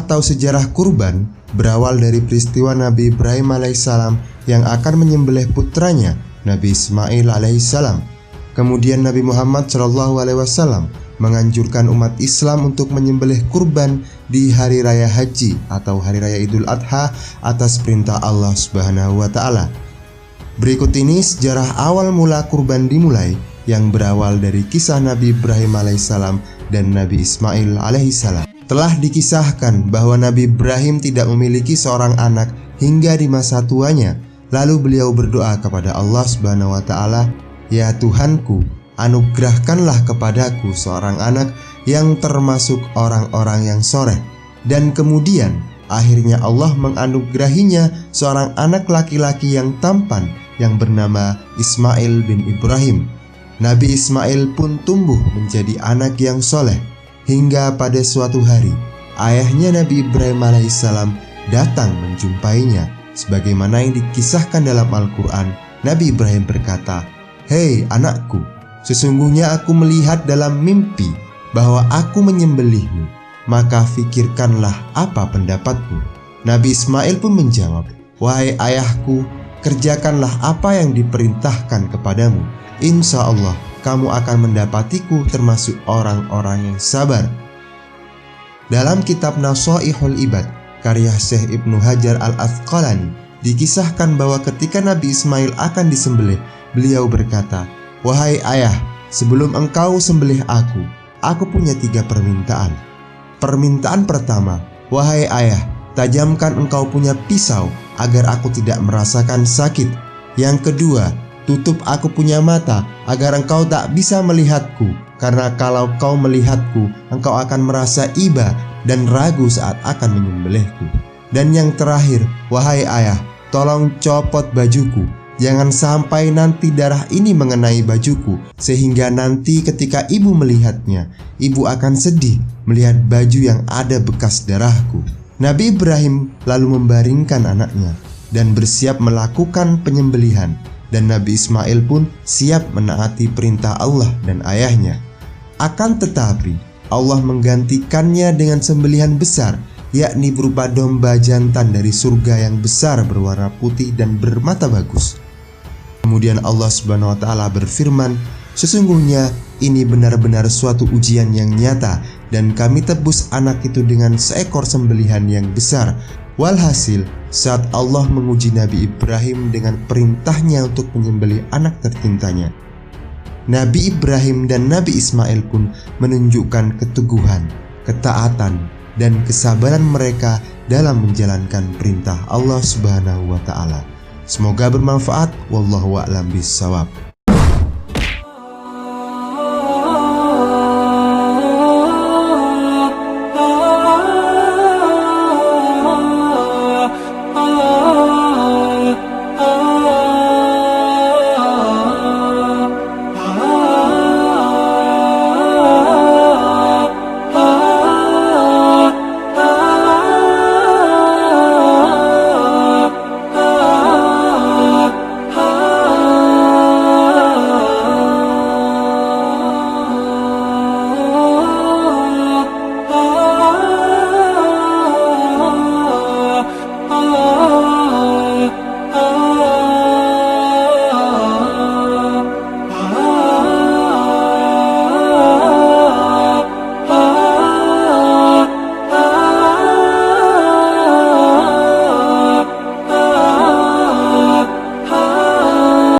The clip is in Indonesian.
atau sejarah kurban berawal dari peristiwa Nabi Ibrahim alaihissalam yang akan menyembelih putranya Nabi Ismail alaihissalam. Kemudian Nabi Muhammad SAW menganjurkan umat Islam untuk menyembelih kurban di hari raya haji atau hari raya Idul Adha atas perintah Allah Subhanahu wa Ta'ala. Berikut ini sejarah awal mula kurban dimulai yang berawal dari kisah Nabi Ibrahim alaihissalam dan Nabi Ismail alaihissalam. Telah dikisahkan bahwa Nabi Ibrahim tidak memiliki seorang anak hingga di masa tuanya. Lalu beliau berdoa kepada Allah Subhanahu wa Ta'ala, "Ya Tuhanku, anugerahkanlah kepadaku seorang anak yang termasuk orang-orang yang soleh." Dan kemudian akhirnya Allah menganugerahinya seorang anak laki-laki yang tampan yang bernama Ismail bin Ibrahim. Nabi Ismail pun tumbuh menjadi anak yang soleh hingga pada suatu hari ayahnya Nabi Ibrahim alaihissalam datang menjumpainya. Sebagaimana yang dikisahkan dalam Al-Quran, Nabi Ibrahim berkata, "Hei anakku, sesungguhnya aku melihat dalam mimpi bahwa aku menyembelihmu, maka fikirkanlah apa pendapatmu." Nabi Ismail pun menjawab, "Wahai ayahku, kerjakanlah apa yang diperintahkan kepadamu. Insya Allah kamu akan mendapatiku termasuk orang-orang yang sabar." Dalam kitab Nashaihul Ibad karya Syekh Ibnu Hajar Al-Asqalani dikisahkan bahwa ketika Nabi Ismail akan disembelih, beliau berkata, "Wahai ayah, sebelum engkau sembelih aku punya 3 permintaan. Permintaan pertama, wahai ayah, tajamkan engkau punya pisau agar aku tidak merasakan sakit. Yang kedua, tutup aku punya mata agar engkau tak bisa melihatku, karena kalau kau melihatku, engkau akan merasa iba dan ragu saat akan menyembelihku. Dan yang terakhir, wahai ayah, tolong copot bajuku. Jangan sampai nanti darah ini mengenai bajuku, sehingga nanti ketika ibu melihatnya, ibu akan sedih melihat baju yang ada bekas darahku." Nabi Ibrahim lalu membaringkan anaknya dan bersiap melakukan penyembelihan, dan Nabi Ismail pun siap menaati perintah Allah dan ayahnya. Akan tetapi Allah menggantikannya dengan sembelihan besar, yakni berupa domba jantan dari surga yang besar berwarna putih dan bermata bagus. Kemudian Allah Subhanahu wa Ta'ala berfirman, "Sesungguhnya ini benar-benar suatu ujian yang nyata, dan kami tebus anak itu dengan seekor sembelihan yang besar." Walhasil, saat Allah menguji Nabi Ibrahim dengan perintahnya untuk menyembelih anak tercintanya, Nabi Ibrahim dan Nabi Ismail pun menunjukkan keteguhan, ketaatan, dan kesabaran mereka dalam menjalankan perintah Allah Subhanahu wa Ta'ala. Semoga bermanfaat. Wallahu a'lam bishawab.